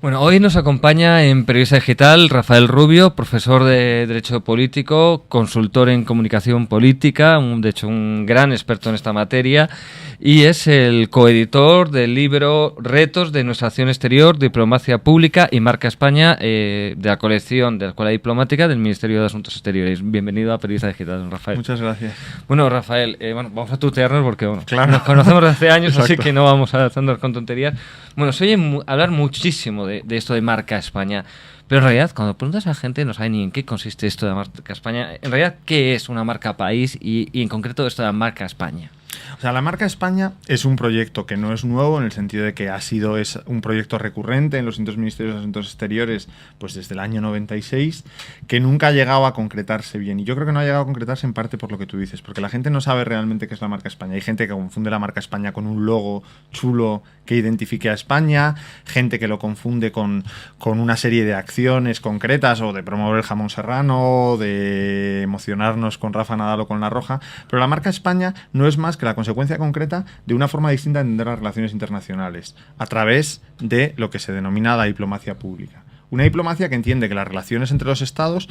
Bueno, hoy nos acompaña en Periodista Digital Rafael Rubio, profesor de Derecho Político, consultor en comunicación política, de hecho un gran experto en esta materia, y es el coeditor del libro Retos de nuestra acción exterior, Diplomacia Pública y Marca España, de la colección de la Escuela Diplomática del Ministerio de Asuntos Exteriores. Bienvenido a Periodista Digital, Rafael. Muchas gracias. Bueno, Rafael, vamos a tutearnos porque claro, nos conocemos desde hace años, Exacto. así que no vamos a andar con tonterías. Bueno, se oye hablar muchísimo de esto de Marca España, pero en realidad cuando preguntas a la gente no sabe ni en qué consiste esto de Marca España. En realidad, ¿qué es una marca país y en concreto esto de Marca España? O sea, la Marca España es un proyecto que no es nuevo en el sentido de que es un proyecto recurrente en los distintos ministerios de Asuntos Exteriores pues desde el año 96, que nunca ha llegado a concretarse bien. Y yo creo que no ha llegado a concretarse en parte por lo que tú dices, porque la gente no sabe realmente qué es la Marca España. Hay gente que confunde la Marca España con un logo chulo que identifique a España, gente que lo confunde con una serie de acciones concretas o de promover el jamón serrano, de emocionarnos con Rafa Nadal o con La Roja, pero la Marca España no es más que la consecuencia concreta de una forma distinta de entender las relaciones internacionales a través de lo que se denomina la diplomacia pública. Una diplomacia que entiende que las relaciones entre los estados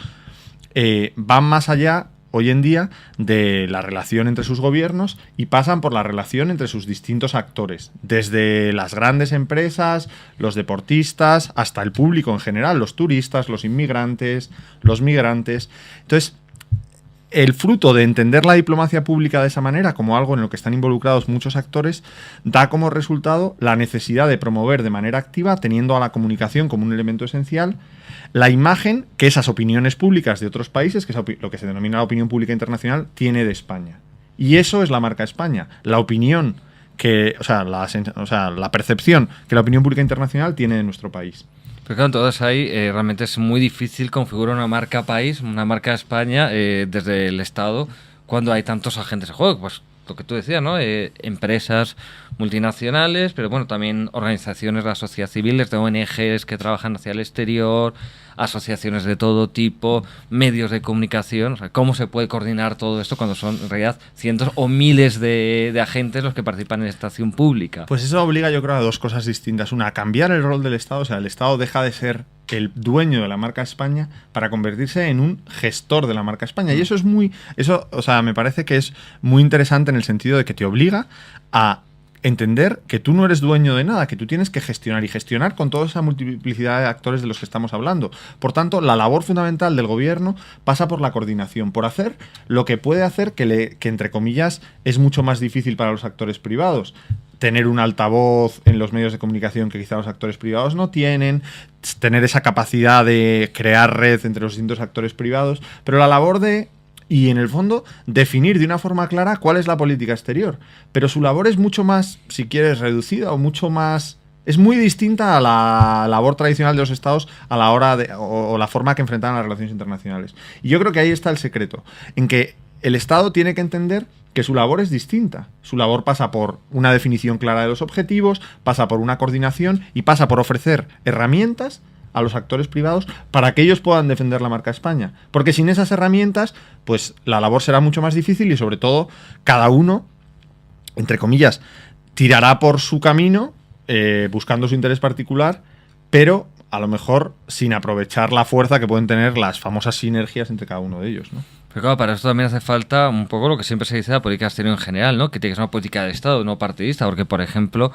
van más allá hoy en día de la relación entre sus gobiernos y pasan por la relación entre sus distintos actores, desde las grandes empresas, los deportistas, hasta el público en general, los turistas, los inmigrantes, los migrantes. Entonces, el fruto de entender la diplomacia pública de esa manera, como algo en lo que están involucrados muchos actores, da como resultado la necesidad de promover de manera activa, teniendo a la comunicación como un elemento esencial, la imagen que esas opiniones públicas de otros países, que es lo que se denomina la opinión pública internacional, tiene de España. Y eso es la Marca España, la opinión la percepción que la opinión pública internacional tiene de nuestro país. Pero claro, entonces ahí realmente es muy difícil configurar una marca país, una marca España desde el Estado cuando hay tantos agentes en juego. Pues lo que tú decías, ¿no? Empresas multinacionales, pero bueno, también organizaciones de la sociedad civil, de ONGs que trabajan hacia el exterior, asociaciones de todo tipo, medios de comunicación. O sea, ¿cómo se puede coordinar todo esto cuando son en realidad cientos o miles de agentes los que participan en esta acción pública? Pues eso obliga, yo creo, a dos cosas distintas. Una, a cambiar el rol del Estado. O sea, el Estado deja de ser el dueño de la Marca España para convertirse en un gestor de la Marca España. Y eso me parece que es muy interesante en el sentido de que te obliga a entender que tú no eres dueño de nada, que tú tienes que gestionar y gestionar con toda esa multiplicidad de actores de los que estamos hablando. Por tanto, la labor fundamental del gobierno pasa por la coordinación, por hacer lo que puede hacer que entre comillas, es mucho más difícil para los actores privados. Tener un altavoz en los medios de comunicación que quizá los actores privados no tienen, tener esa capacidad de crear red entre los distintos actores privados, pero la labor y en el fondo definir de una forma clara cuál es la política exterior. Pero su labor es mucho más, si quieres, reducida o mucho más... Es muy distinta a la labor tradicional de los estados a la hora o la forma que enfrentan las relaciones internacionales. Y yo creo que ahí está el secreto, en que el Estado tiene que entender que su labor es distinta. Su labor pasa por una definición clara de los objetivos, pasa por una coordinación y pasa por ofrecer herramientas a los actores privados para que ellos puedan defender la Marca España. Porque sin esas herramientas, pues la labor será mucho más difícil y sobre todo cada uno, entre comillas, tirará por su camino buscando su interés particular, pero a lo mejor sin aprovechar la fuerza que pueden tener las famosas sinergias entre cada uno de ellos, ¿no? Pero claro, para esto también hace falta un poco lo que siempre se dice de la política exterior en general, ¿no? Que tiene que ser una política de Estado, no partidista, porque, por ejemplo,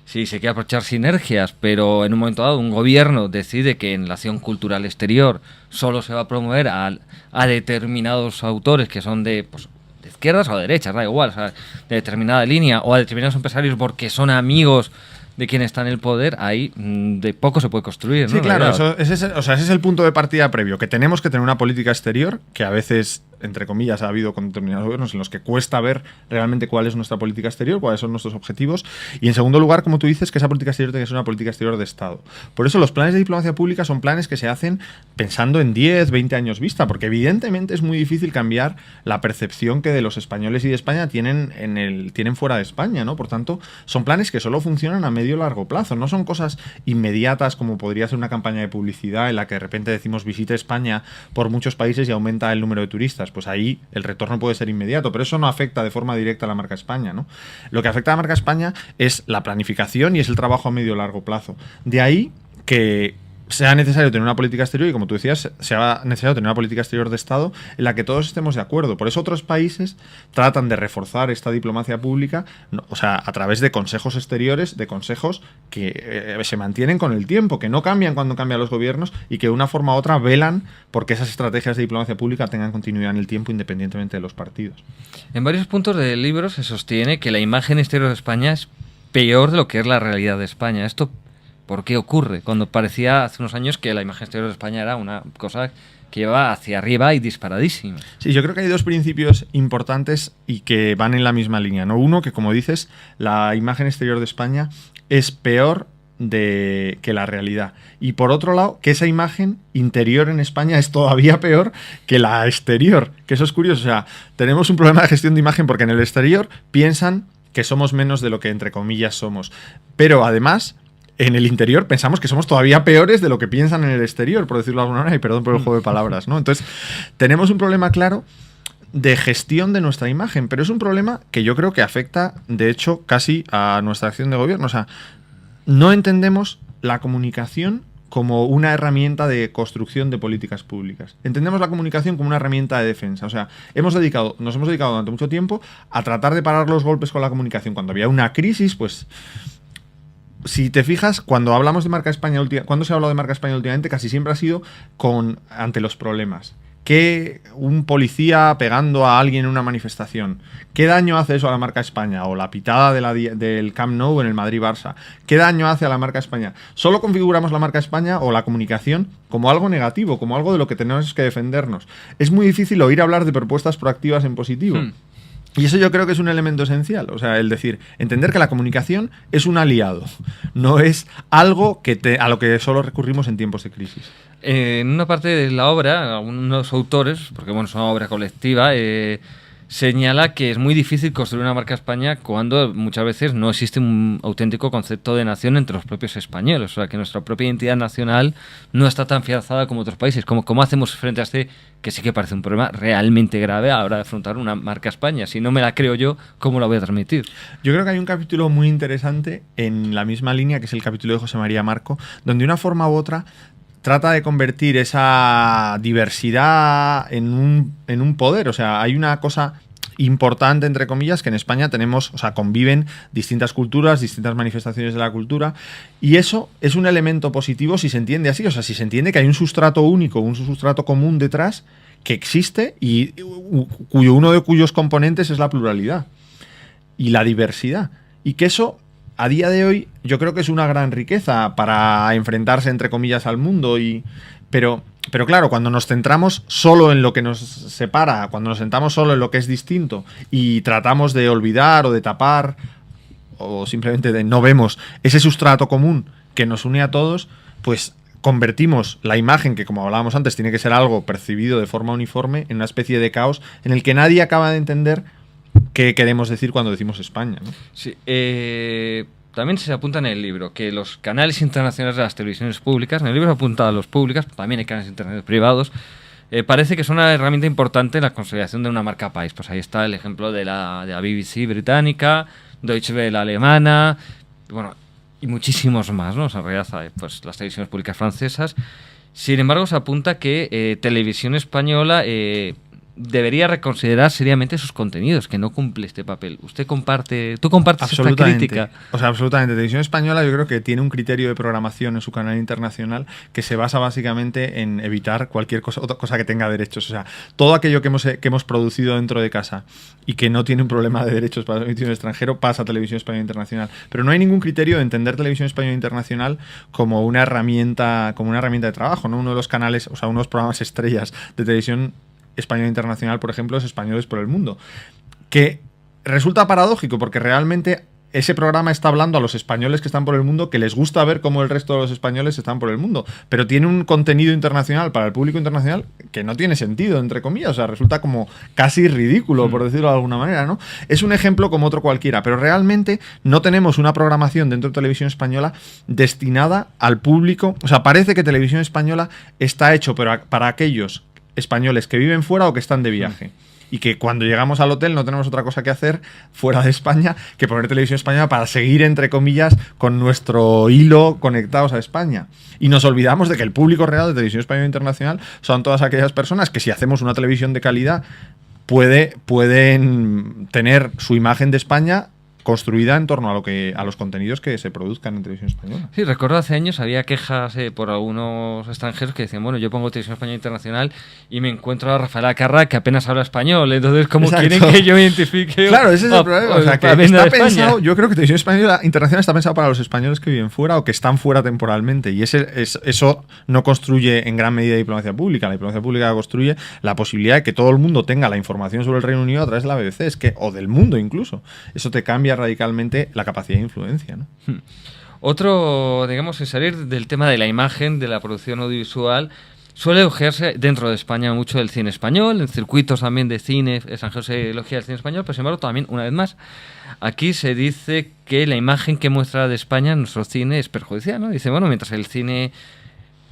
si se quiere aprovechar sinergias, pero en un momento dado un gobierno decide que en la acción cultural exterior solo se va a promover a determinados autores que son de izquierdas o de derechas, da igual, o sea, de determinada línea, o a determinados empresarios porque son amigos de quien está en el poder, ahí de poco se puede construir, ¿no? Sí, claro, ese es el punto de partida previo, que tenemos que tener una política exterior que a veces, entre comillas, ha habido con determinados gobiernos en los que cuesta ver realmente cuál es nuestra política exterior, cuáles son nuestros objetivos, y en segundo lugar, como tú dices, que esa política exterior tiene que ser una política exterior de Estado. Por eso los planes de diplomacia pública son planes que se hacen pensando en 10, 20 años vista, porque evidentemente es muy difícil cambiar la percepción que de los españoles y de España tienen fuera de España, ¿no? Por tanto, son planes que solo funcionan a medio largo plazo, no son cosas inmediatas como podría ser una campaña de publicidad en la que de repente decimos visite España por muchos países y aumenta el número de turistas. Pues ahí el retorno puede ser inmediato, pero eso no afecta de forma directa a la Marca España, ¿no? Lo que afecta a la Marca España es la planificación y es el trabajo a medio largo plazo. De ahí que sea necesario tener una política exterior y, como tú decías, sea necesario tener una política exterior de Estado en la que todos estemos de acuerdo. Por eso otros países tratan de reforzar esta diplomacia pública, o sea, a través de consejos exteriores, de consejos que se mantienen con el tiempo, que no cambian cuando cambian los gobiernos y que de una forma u otra velan porque esas estrategias de diplomacia pública tengan continuidad en el tiempo independientemente de los partidos. En varios puntos del libro se sostiene que la imagen exterior de España es peor de lo que es la realidad de España. Esto ¿por qué ocurre? Cuando parecía hace unos años que la imagen exterior de España era una cosa que iba hacia arriba y disparadísima. Sí, yo creo que hay dos principios importantes y que van en la misma línea, ¿no? Uno, que como dices, la imagen exterior de España es peor que la realidad. Y por otro lado, que esa imagen interior en España es todavía peor que la exterior. Que eso es curioso. O sea, tenemos un problema de gestión de imagen porque en el exterior piensan que somos menos de lo que entre comillas somos. Pero además, en el interior pensamos que somos todavía peores de lo que piensan en el exterior, por decirlo de alguna manera, y perdón por el juego de palabras, ¿no? Entonces, tenemos un problema claro de gestión de nuestra imagen, pero es un problema que yo creo que afecta, de hecho, casi a nuestra acción de gobierno. O sea, no entendemos la comunicación como una herramienta de construcción de políticas públicas. Entendemos la comunicación como una herramienta de defensa. O sea, nos hemos dedicado durante mucho tiempo a tratar de parar los golpes con la comunicación. Cuando había una crisis, pues, si te fijas, cuando hablamos de marca España, cuando se ha hablado de marca España últimamente, casi siempre ha sido ante los problemas. Que un policía pegando a alguien en una manifestación, ¿qué daño hace eso a la marca España? O la pitada del Camp Nou en el Madrid-Barça, ¿qué daño hace a la marca España? Solo configuramos la marca España o la comunicación como algo negativo, como algo de lo que tenemos que defendernos. Es muy difícil oír hablar de propuestas proactivas en positivo. Y eso yo creo que es un elemento esencial. O sea, el decir, entender que la comunicación es un aliado, no es algo a lo que solo recurrimos en tiempos de crisis. En una parte de la obra, unos autores, porque bueno, es una obra colectiva, señala que es muy difícil construir una marca España cuando muchas veces no existe un auténtico concepto de nación entre los propios españoles. O sea, que nuestra propia identidad nacional no está tan afianzada como otros países. ¿Cómo hacemos frente a que sí que parece un problema realmente grave a la hora de afrontar una marca España? Si no me la creo yo, ¿cómo la voy a transmitir? Yo creo que hay un capítulo muy interesante en la misma línea, que es el capítulo de José María Marco, donde de una forma u otra trata de convertir esa diversidad en un poder. O sea, hay una cosa importante, entre comillas, que en España conviven distintas culturas, distintas manifestaciones de la cultura, y eso es un elemento positivo si se entiende así. O sea, si se entiende que hay un sustrato único, un sustrato común detrás que existe y uno de cuyos componentes es la pluralidad y la diversidad. Y que eso, a día de hoy, yo creo que es una gran riqueza para enfrentarse, entre comillas, al mundo. Pero claro, cuando nos centramos solo en lo que nos separa, cuando nos centramos solo en lo que es distinto y tratamos de olvidar o de tapar o simplemente no vemos ese sustrato común que nos une a todos, pues convertimos la imagen, que como hablábamos antes tiene que ser algo percibido de forma uniforme, en una especie de caos en el que nadie acaba de entender qué queremos decir cuando decimos España, ¿no? Sí, también se apunta en el libro que los canales internacionales de las televisiones públicas, en el libro se apunta a los públicas, también hay canales internacionales privados, parece que son una herramienta importante en la consolidación de una marca país. Pues ahí está el ejemplo de la BBC británica, Deutsche Welle alemana, bueno, y muchísimos más, ¿no? O sea, en realidad, pues las televisiones públicas francesas. Sin embargo, se apunta que Televisión Española debería reconsiderar seriamente sus contenidos, que no cumple este papel. ¿Tú compartes esta crítica? O sea, absolutamente. Televisión Española yo creo que tiene un criterio de programación en su canal internacional que se basa básicamente en evitar cualquier otra cosa que tenga derechos. O sea, todo aquello que hemos producido dentro de casa y que no tiene un problema de derechos para la emisión en extranjero pasa a Televisión Española Internacional. Pero no hay ningún criterio de entender Televisión Española Internacional como una herramienta de trabajo, ¿no? Uno de los canales, o sea, unos programas estrellas de Televisión Española Internacional, por ejemplo, es Españoles por el Mundo, que resulta paradójico porque realmente ese programa está hablando a los españoles que están por el mundo, que les gusta ver cómo el resto de los españoles están por el mundo, pero tiene un contenido internacional para el público internacional que no tiene sentido, entre comillas. O sea, resulta como casi ridículo, por decirlo de alguna manera, ¿no? Es un ejemplo como otro cualquiera, pero realmente no tenemos una programación dentro de Televisión Española destinada al público. O sea, parece que Televisión Española está hecho para aquellos españoles que viven fuera o que están de viaje. y que cuando llegamos al hotel no tenemos otra cosa que hacer fuera de España que poner televisión española para seguir, entre comillas, con nuestro hilo conectados a España. Y nos olvidamos de que el público real de Televisión Española Internacional son todas aquellas personas que, si hacemos una televisión de calidad, pueden tener su imagen de España construida en torno a los contenidos que se produzcan en Televisión Española. Sí, recuerdo hace años había quejas por algunos extranjeros que decían, bueno, yo pongo Televisión Española Internacional y me encuentro a Rafael Acarra que apenas habla español, entonces ¿cómo quieren que yo identifique? Claro, ese es el problema. O sea, que está pensado, yo creo que Televisión Española Internacional está pensado para los españoles que viven fuera o que están fuera temporalmente, y eso no construye en gran medida diplomacia pública. La diplomacia pública construye la posibilidad de que todo el mundo tenga la información sobre el Reino Unido a través de la BBC, o del mundo incluso. Eso te cambia radicalmente la capacidad de influencia, ¿no? Otro, digamos, sin salir del tema de la imagen, de la producción audiovisual, suele elogiarse dentro de España mucho el cine español, en circuitos también de cine extranjeros se elogia el cine español, pero sin embargo también, una vez más, aquí se dice que la imagen que muestra de España en nuestro cine es perjudicial, ¿no? Dice, bueno, mientras el cine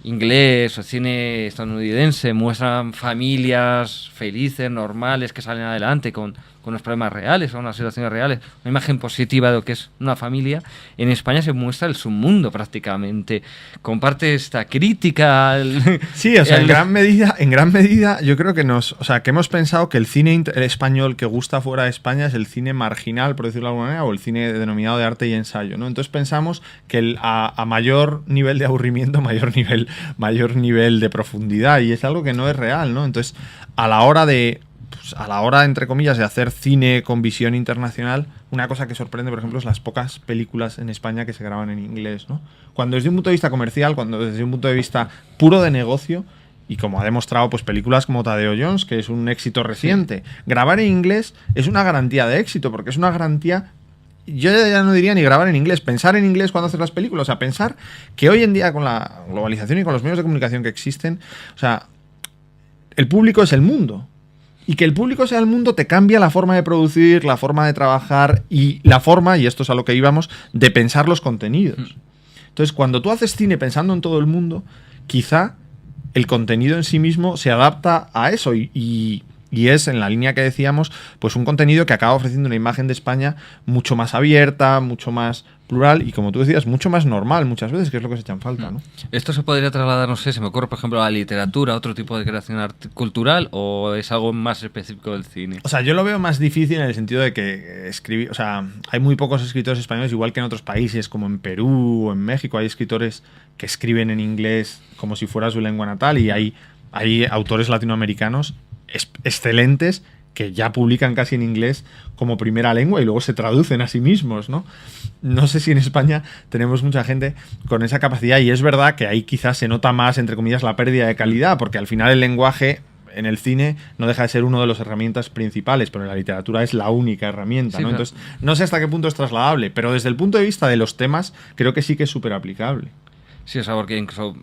inglés o cine estadounidense muestran familias felices, normales, que salen adelante con unos problemas reales, con unas situaciones reales, una imagen positiva de lo que es una familia, en España se muestra el submundo prácticamente. Comparte esta crítica sí, o sea, en gran medida yo creo que que hemos pensado que el cine español que gusta fuera de España es el cine marginal, por decirlo de alguna manera, o el cine denominado de arte y ensayo, ¿no? Entonces pensamos que a mayor nivel de aburrimiento, mayor nivel de profundidad, y es algo que no es real, ¿no? Entonces, a la hora, entre comillas, de hacer cine con visión internacional, una cosa que sorprende, por ejemplo, es las pocas películas en España que se graban en inglés, ¿no? Cuando desde un punto de vista comercial, cuando desde un punto de vista puro de negocio, y como ha demostrado pues películas como Tadeo Jones, que es un éxito reciente, grabar en inglés es una garantía de éxito, porque es una garantía. Yo ya no diría ni grabar en inglés, pensar en inglés cuando haces las películas, o sea, pensar que hoy en día con la globalización y con los medios de comunicación que existen, o sea, el público es el mundo. Y que el público sea el mundo te cambia la forma de producir, la forma de trabajar y la forma, y esto es a lo que íbamos, de pensar los contenidos. Entonces, cuando tú haces cine pensando en todo el mundo, quizá el contenido en sí mismo se adapta a eso y es, en la línea que decíamos, pues un contenido que acaba ofreciendo una imagen de España mucho más abierta, mucho más plural y, como tú decías, mucho más normal muchas veces, que es lo que se echa en falta, ¿no? ¿Esto se podría trasladar, no sé, se me ocurre, por ejemplo, a la literatura, a otro tipo de creación cultural, o es algo más específico del cine? O sea, yo lo veo más difícil en el sentido de que escribir, o sea, hay muy pocos escritores españoles, igual que en otros países, como en Perú o en México, hay escritores que escriben en inglés como si fuera su lengua natal, y hay autores latinoamericanos excelentes que ya publican casi en inglés como primera lengua y luego se traducen a sí mismos, ¿no? No sé si en España tenemos mucha gente con esa capacidad, y es verdad que ahí quizás se nota más, entre comillas, la pérdida de calidad, porque al final el lenguaje en el cine no deja de ser una de las herramientas principales, pero en la literatura es la única herramienta, ¿no? Entonces, no sé hasta qué punto es trasladable, pero desde el punto de vista de los temas, creo que sí que es súper aplicable. Sí, o sea, porque incluso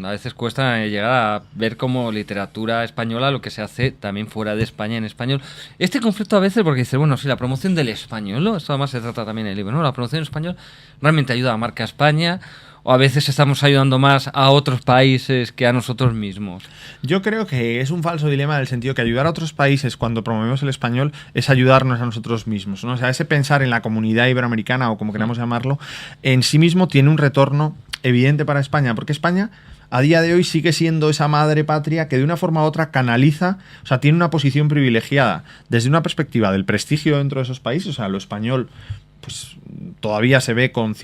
a veces cuesta llegar a ver como literatura española lo que se hace también fuera de España en español. Este conflicto a veces, porque dice, bueno, sí, la promoción del español, ¿no? Esto además se trata también en el libro, ¿no? La promoción en español realmente ayuda a marca España, o a veces estamos ayudando más a otros países que a nosotros mismos. Yo creo que es un falso dilema, en el sentido que ayudar a otros países cuando promovemos el español es ayudarnos a nosotros mismos, ¿no? O sea, ese pensar en la comunidad iberoamericana, o como queramos llamarlo, en sí mismo tiene un retorno evidente para España, porque España a día de hoy sigue siendo esa madre patria que de una forma u otra canaliza, o sea, tiene una posición privilegiada desde una perspectiva del prestigio dentro de esos países. O sea, lo español pues todavía se ve con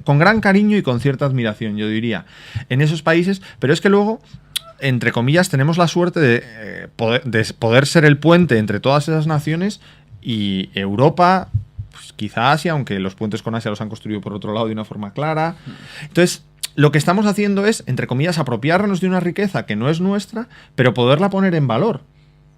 gran cariño y con cierta admiración, yo diría, en esos países, pero es que luego, entre comillas, tenemos la suerte de poder ser el puente entre todas esas naciones y Europa, quizá Asia, aunque los puentes con Asia los han construido por otro lado de una forma clara. Entonces, lo que estamos haciendo es, entre comillas, apropiarnos de una riqueza que no es nuestra, pero poderla poner en valor.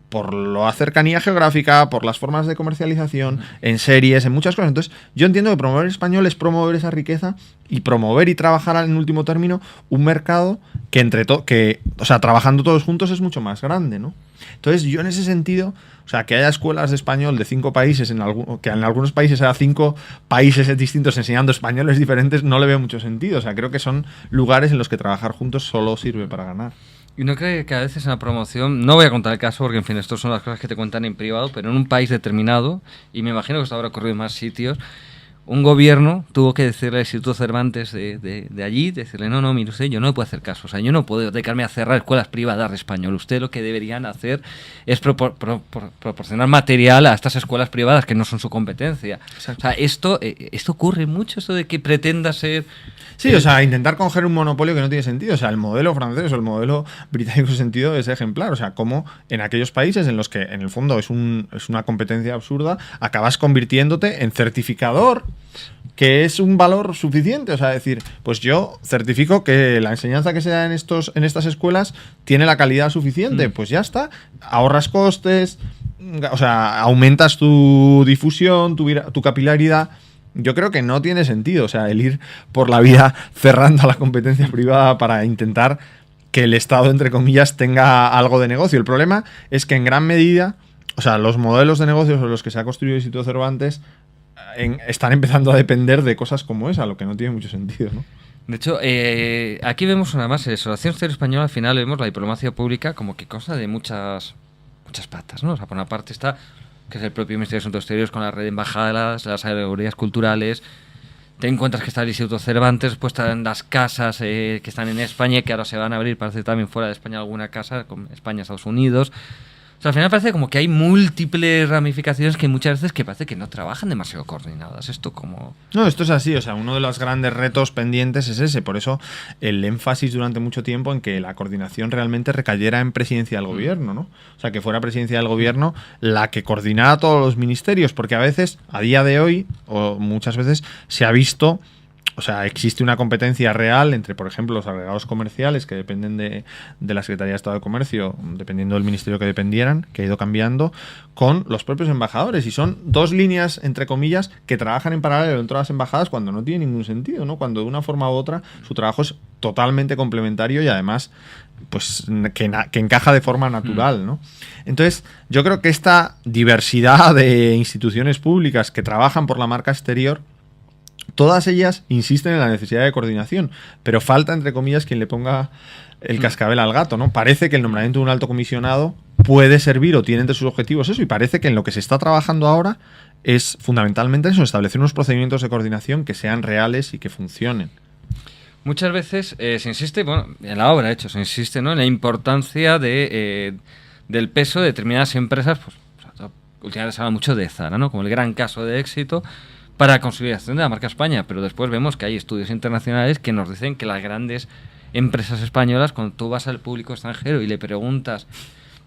Por la cercanía geográfica, por las formas de comercialización, en series, en muchas cosas. Entonces, yo entiendo que promover el español es promover esa riqueza y promover y trabajar, en último término, un mercado que o sea, trabajando todos juntos es mucho más grande, ¿no? Entonces, yo en ese sentido, o sea, que haya escuelas de español de 5 países, que en algunos países haya 5 países distintos enseñando españoles diferentes, no le veo mucho sentido. O sea, creo que son lugares en los que trabajar juntos solo sirve para ganar. Y no creo que a veces en la promoción, no voy a contar el caso porque en fin, esto son las cosas que te cuentan en privado, pero en un país determinado, y me imagino que esto habrá ocurrido en más sitios, un gobierno tuvo que decirle al Instituto Cervantes de allí, decirle, no, mire usted, yo no le puedo hacer caso, o sea, yo no puedo dedicarme a cerrar escuelas privadas de español. Usted lo que deberían hacer es proporcionar material a estas escuelas privadas que no son su competencia. Exacto. O sea, esto ocurre mucho, esto de que pretenda ser... Sí, o sea, intentar coger un monopolio que no tiene sentido. O sea, el modelo francés o el modelo británico en ese sentido es ejemplar. O sea, como en aquellos países en los que en el fondo es una competencia absurda, acabas convirtiéndote en certificador, que es un valor suficiente. O sea, decir, pues yo certifico que la enseñanza que se da en estas escuelas tiene la calidad suficiente. Pues ya está. Ahorras costes, o sea, aumentas tu difusión, tu capilaridad. Yo creo que no tiene sentido, o sea, el ir por la vida cerrando a la competencia privada para intentar que el Estado, entre comillas, tenga algo de negocio. El problema es que en gran medida, o sea, los modelos de negocios en los que se ha construido el Instituto Cervantes están empezando a depender de cosas como esa, lo que no tiene mucho sentido, ¿no? De hecho, aquí vemos una más eso. La acción exterior española, al final vemos la diplomacia pública como que consta de muchas patas, ¿no? O sea, por una parte está... que es el propio Ministerio de Asuntos Exteriores con la red de embajadas, las alegorías culturales. Te encuentras que está el Instituto Cervantes, después están las casas que están en España, que ahora se van a abrir, parece también fuera de España alguna casa, con España, Estados Unidos. O sea, al final parece como que hay múltiples ramificaciones que muchas veces que parece que no trabajan demasiado coordinadas. Esto como... No, esto es así. O sea, uno de los grandes retos pendientes es ese. Por eso el énfasis durante mucho tiempo en que la coordinación realmente recayera en presidencia del gobierno, ¿no? O sea, que fuera presidencia del gobierno la que coordinara todos los ministerios. Porque a veces, a día de hoy, o muchas veces, se ha visto... O sea, existe una competencia real entre, por ejemplo, los agregados comerciales que dependen de la Secretaría de Estado de Comercio, dependiendo del ministerio que dependieran, que ha ido cambiando, con los propios embajadores. Y son dos líneas, entre comillas, que trabajan en paralelo entre las embajadas cuando no tiene ningún sentido, ¿no? Cuando de una forma u otra su trabajo es totalmente complementario y además pues que encaja de forma natural, ¿no? Entonces, yo creo que esta diversidad de instituciones públicas que trabajan por la marca exterior, todas ellas insisten en la necesidad de coordinación, pero falta, entre comillas, quien le ponga el cascabel al gato, ¿no? Parece que el nombramiento de un alto comisionado puede servir o tiene entre sus objetivos eso, y parece que en lo que se está trabajando ahora es fundamentalmente eso, establecer unos procedimientos de coordinación que sean reales y que funcionen. Muchas veces se insiste, bueno, en la obra, de hecho, se insiste, ¿no?, en la importancia del peso de determinadas empresas, pues últimamente se habla mucho de Zara, ¿no?, como el gran caso de éxito para la consolidación de la marca España, pero después vemos que hay estudios internacionales que nos dicen que las grandes empresas españolas, cuando tú vas al público extranjero y le preguntas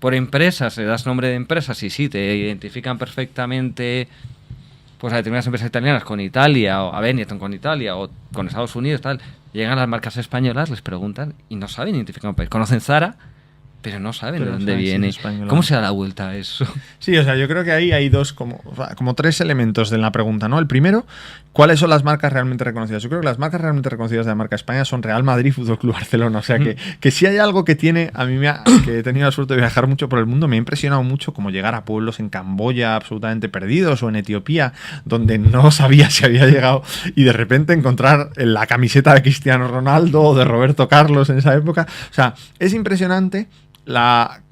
por empresas, le das nombre de empresas y sí, te identifican perfectamente pues a determinadas empresas italianas con Italia, o a Benetton con Italia, o con Estados Unidos, tal, llegan las marcas españolas, les preguntan y no saben identificar un país. Conocen Zara, pero no saben de dónde viene. ¿Cómo se da la vuelta a eso? Sí, o sea, yo creo que ahí hay como tres elementos de la pregunta, ¿no? El primero, ¿cuáles son las marcas realmente reconocidas? Yo creo que las marcas realmente reconocidas de la marca España son Real Madrid, Fútbol Club Barcelona. O sea, que si hay algo que tiene, que he tenido la suerte de viajar mucho por el mundo, me ha impresionado mucho como llegar a pueblos en Camboya absolutamente perdidos o en Etiopía, donde no sabía si había llegado, y de repente encontrar la camiseta de Cristiano Ronaldo o de Roberto Carlos en esa época. O sea, es impresionante la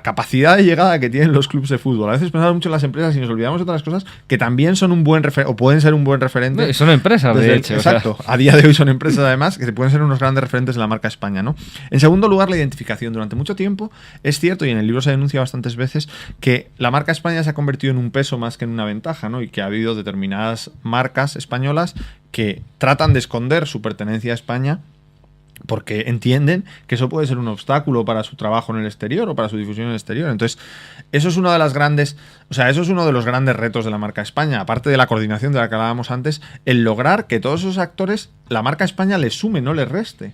capacidad de llegada que tienen los clubes de fútbol. A veces pensamos mucho en las empresas y nos olvidamos de otras cosas que también son un buen referente, o pueden ser un buen referente. Son empresas, de hecho. Exacto. A día de hoy son empresas, además, que pueden ser unos grandes referentes de la marca España, ¿no? En segundo lugar, la identificación. Durante mucho tiempo, es cierto, y en el libro se denuncia bastantes veces, que la marca España se ha convertido en un peso más que en una ventaja, ¿no? Y que ha habido determinadas marcas españolas que tratan de esconder su pertenencia a España porque entienden que eso puede ser un obstáculo para su trabajo en el exterior o para su difusión en el exterior. Entonces, eso es uno de los grandes retos de la marca España, aparte de la coordinación de la que hablábamos antes, el lograr que todos esos actores, la marca España les sume, no les reste.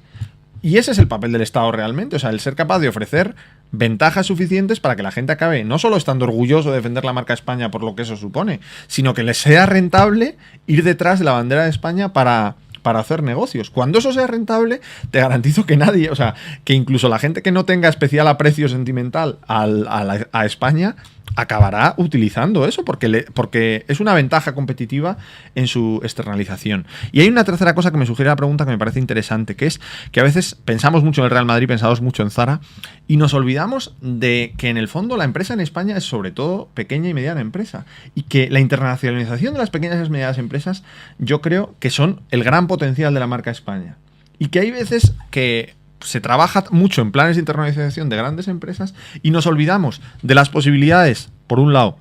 Y ese es el papel del Estado realmente, o sea, el ser capaz de ofrecer ventajas suficientes para que la gente acabe no solo estando orgulloso de defender la marca España por lo que eso supone, sino que les sea rentable ir detrás de la bandera de España para hacer negocios. Cuando eso sea rentable, te garantizo que nadie, o sea, que incluso la gente que no tenga especial aprecio sentimental a España, acabará utilizando eso porque es una ventaja competitiva en su externalización. Y hay una tercera cosa que me sugiere la pregunta que me parece interesante, que es que a veces pensamos mucho en el Real Madrid, pensamos mucho en Zara y nos olvidamos de que en el fondo la empresa en España es sobre todo pequeña y mediana empresa y que la internacionalización de las pequeñas y medianas empresas yo creo que son el gran potencial de la marca España y que hay veces que se trabaja mucho en planes de internacionalización de grandes empresas y nos olvidamos de las posibilidades, por un lado,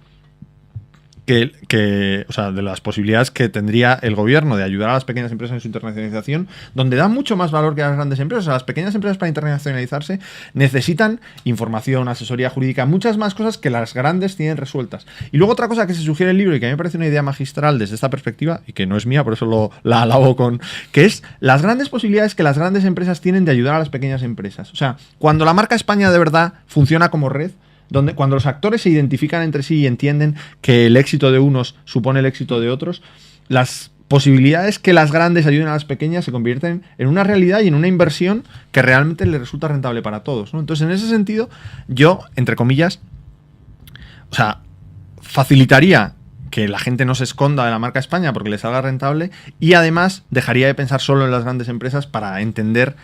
o sea, de las posibilidades que tendría el gobierno de ayudar a las pequeñas empresas en su internacionalización, donde da mucho más valor que a las grandes empresas. O sea, las pequeñas empresas para internacionalizarse necesitan información, asesoría jurídica, muchas más cosas que las grandes tienen resueltas. Y luego otra cosa que se sugiere en el libro y que a mí me parece una idea magistral desde esta perspectiva, y que no es mía, por eso la alabo que es las grandes posibilidades que las grandes empresas tienen de ayudar a las pequeñas empresas. O sea, cuando la marca España de verdad funciona como red, cuando los actores se identifican entre sí y entienden que el éxito de unos supone el éxito de otros, las posibilidades que las grandes ayuden a las pequeñas se convierten en una realidad y en una inversión que realmente les resulta rentable para todos, ¿no? Entonces, en ese sentido, yo, entre comillas, o sea, facilitaría que la gente no se esconda de la marca España porque les salga rentable y además dejaría de pensar solo en las grandes empresas para entender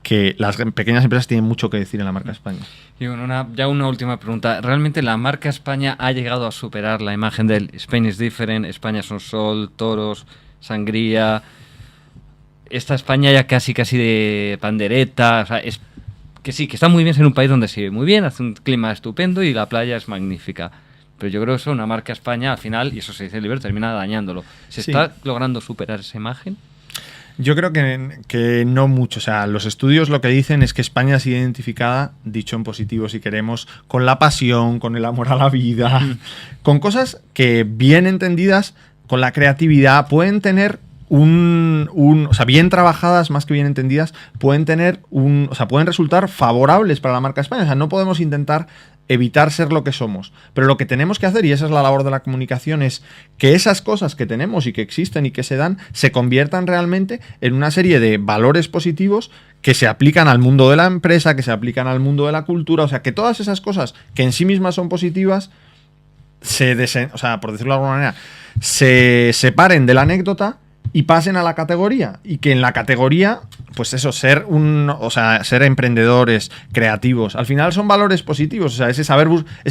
que las pequeñas empresas tienen mucho que decir en la marca España. Y bueno, ya una última pregunta. ¿Realmente la marca España ha llegado a superar la imagen del Spain is different, España son sol, toros, sangría? Esta España ya casi de pandereta, o sea, es que sí, que está muy bien ser un país donde se vive muy bien, hace un clima estupendo y la playa es magnífica. Pero yo creo que eso, una marca España, al final, y eso se dice el libro, termina dañándolo. ¿Se está logrando superar esa imagen? Yo creo que no mucho. O sea, los estudios lo que dicen es que España sigue identificada, dicho en positivo si queremos, con la pasión, con el amor a la vida, con cosas que bien entendidas, con la creatividad, pueden tener o sea, bien trabajadas, más que bien entendidas, pueden tener o sea, pueden resultar favorables para la marca España. O sea, no podemos intentar evitar ser lo que somos. Pero lo que tenemos que hacer, y esa es la labor de la comunicación, es que esas cosas que tenemos y que existen y que se dan, se conviertan realmente en una serie de valores positivos que se aplican al mundo de la empresa, que se aplican al mundo de la cultura. O sea, que todas esas cosas que en sí mismas son positivas, o sea, por decirlo de alguna manera, se separen de la anécdota y pasen a la categoría, y que en la categoría, pues eso, ser emprendedores, creativos, al final son valores positivos. O sea, ese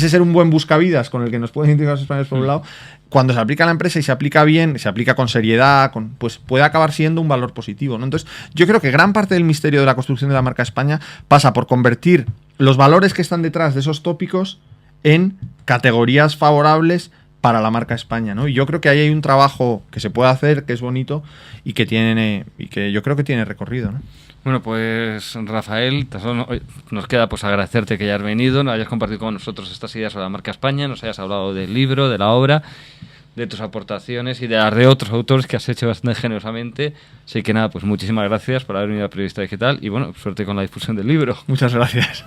ser un buen buscavidas con el que nos pueden identificar los españoles por un lado, cuando se aplica a la empresa y se aplica bien, se aplica con seriedad, pues puede acabar siendo un valor positivo, ¿no? Entonces, yo creo que gran parte del misterio de la construcción de la marca España pasa por convertir los valores que están detrás de esos tópicos en categorías favorables para la marca España, ¿no? Y yo creo que ahí hay un trabajo que se puede hacer, que es bonito y que yo creo que tiene recorrido, ¿no? Bueno, pues Rafael, nos queda pues agradecerte que hayas venido, nos hayas compartido con nosotros estas ideas sobre la marca España, nos hayas hablado del libro, de la obra, de tus aportaciones y de las de otros autores que has hecho bastante generosamente. Así que nada, pues muchísimas gracias por haber venido a Periodista Digital y bueno, suerte con la difusión del libro. Muchas gracias.